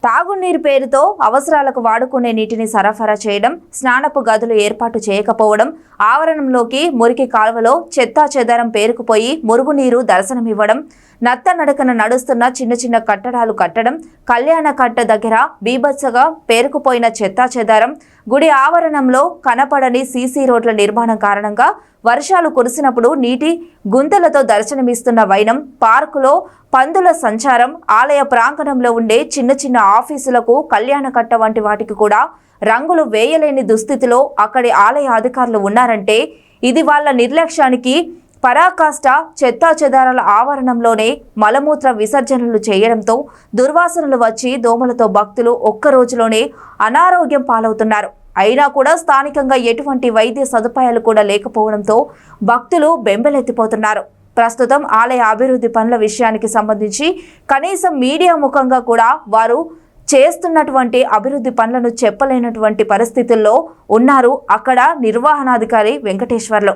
తాగునీరు పేరుతో అవసరాలకు వాడుకునే నీటిని సరఫరా చేయడం, స్నానపు గదులు ఏర్పాటు చేయకపోవడం, ఆవరణంలోకి మురికి కాల్వలో చెత్తా చెదారం పేరుకుపోయి మురుగునీరు దర్శనమివ్వడం, నత్తనడకన నడుస్తున్న చిన్న చిన్న కట్టడాలు కట్టడం, కళ్యాణ కట్ట దగ్గర బీభత్సగా పేరుకుపోయిన చెత్తా చెదారం, గుడి ఆవరణంలో కనపడని సీసీ రోడ్ల నిర్మాణం కారణంగా వర్షాలు కురిసినప్పుడు నీటి గుంతలతో దర్శనమిస్తున్న వైనం, పార్కులో పందుల సంచారం, ఆలయ ప్రాంగణంలో ఉండే చిన్న చిన్న ఆఫీసులకు కళ్యాణ కట్ట వంటి వాటికి కూడా రంగులు వేయలేని దుస్థితిలో అక్కడి ఆలయ అధికారులు ఉన్నారంటే ఇది వాళ్ళ నిర్లక్ష్యానికి పరాకాష్ట. చెత్తా చెదారాల ఆవరణంలోనే మలమూత్ర విసర్జనలు చేయడంతో దుర్వాసనలు వచ్చి దోమలతో భక్తులు ఒక్క రోజులోనే అనారోగ్యం పాలవుతున్నారు. అయినా కూడా స్థానికంగా ఎటువంటి వైద్య సదుపాయాలు కూడా లేకపోవడంతో భక్తులు బెంబెలెత్తిపోతున్నారు. ప్రస్తుతం ఆలయ అభివృద్ధి పనుల విషయానికి సంబంధించి కనీసం మీడియా ముఖంగా కూడా వారు చేస్తున్నటువంటి అభివృద్ధి పనులను చెప్పలేనటువంటి పరిస్థితుల్లో ఉన్నారు అక్కడ నిర్వహణాధికారి వెంకటేశ్వర్లు.